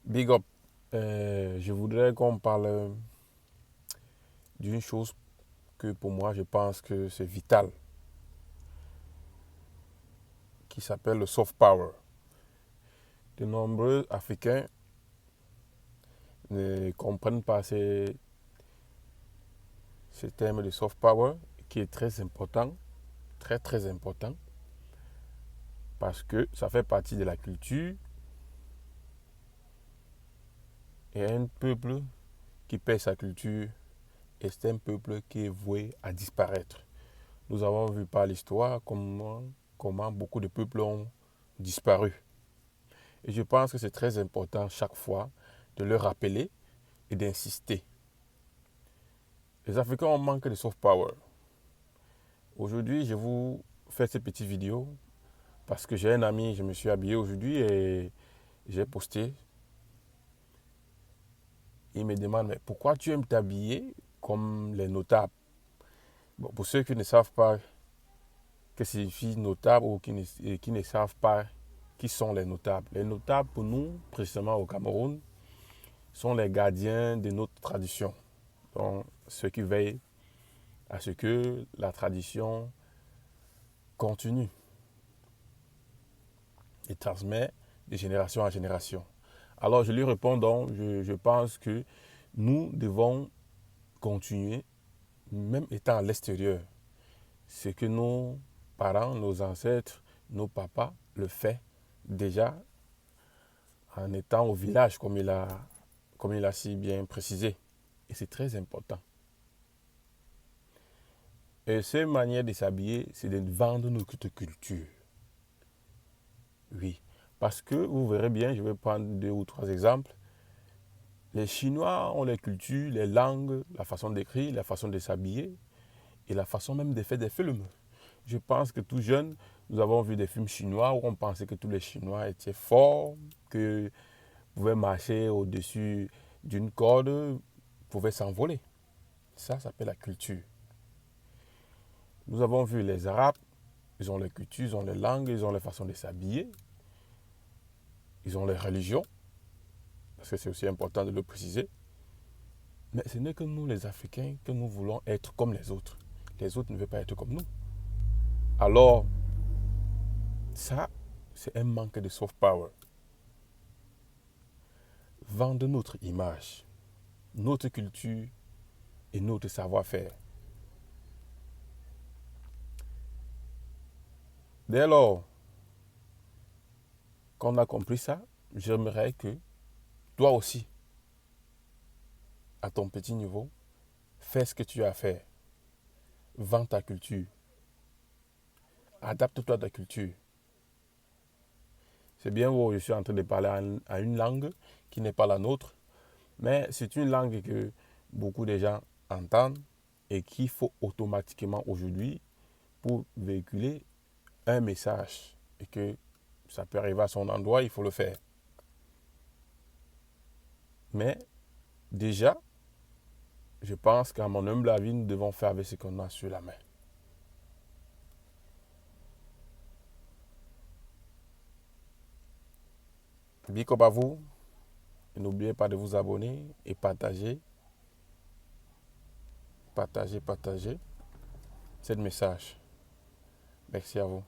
Big up. Je voudrais qu'on parle d'une chose que pour moi je pense que c'est vital, qui s'appelle le soft power. De nombreux Africains ne comprennent pas ces termes de soft power qui est très important, très très important, parce que ça fait partie de la culture et un peuple qui perd sa culture et c'est un peuple qui est voué à disparaître. Nous avons vu par l'histoire comment beaucoup de peuples ont disparu. Et je pense que c'est très important chaque fois de le rappeler et d'insister. Les Africains ont manqué de soft power. Aujourd'hui, je vous fais cette petite vidéo parce que j'ai un ami, je me suis habillé aujourd'hui et j'ai posté. Il me demande, mais pourquoi tu aimes t'habiller comme les notables? Bon, pour ceux qui ne savent pas que signifie notable ou qui ne savent pas qui sont les notables pour nous, précisément au Cameroun, sont les gardiens de notre tradition. Donc, ceux qui veillent à ce que la tradition continue et transmet de génération en génération. Alors, je lui réponds donc, je pense que nous devons continuer, même étant à l'extérieur, ce que nos parents, nos ancêtres, nos papas le font déjà en étant au village, comme il a si bien précisé. Et c'est très important. Et cette manière de s'habiller, c'est de vendre notre culture. Oui. Parce que vous verrez bien, je vais prendre 2 ou 3 exemples. Les Chinois ont les cultures, les langues, la façon d'écrire, la façon de s'habiller et la façon même de faire des films. Je pense que tout jeune, nous avons vu des films chinois où on pensait que tous les Chinois étaient forts, que pouvaient marcher au-dessus d'une corde, pouvaient s'envoler. Ça s'appelle la culture. Nous avons vu les Arabes, ils ont les cultures, ils ont les langues, ils ont les façons de s'habiller, ils ont les religions, parce que c'est aussi important de le préciser. Mais ce n'est que nous, les Africains, que nous voulons être comme les autres. Les autres ne veulent pas être comme nous. Alors, ça, c'est un manque de soft power. Vendre notre image, notre culture et notre savoir-faire. Dès lors qu'on a compris ça, j'aimerais que toi aussi, à ton petit niveau, fais ce que tu as à faire. Vends ta culture. Adapte-toi à ta culture. C'est bien beau, je suis en train de parler à une langue qui n'est pas la nôtre, mais c'est une langue que beaucoup de gens entendent et qu'il faut automatiquement aujourd'hui pour véhiculer un message et que ça peut arriver à son endroit, il faut le faire. Mais déjà, je pense qu'à mon humble avis, nous devons faire avec ce qu'on a sur la main. Big up à vous. Et n'oubliez pas de vous abonner et partager, partager ce message. Merci à vous.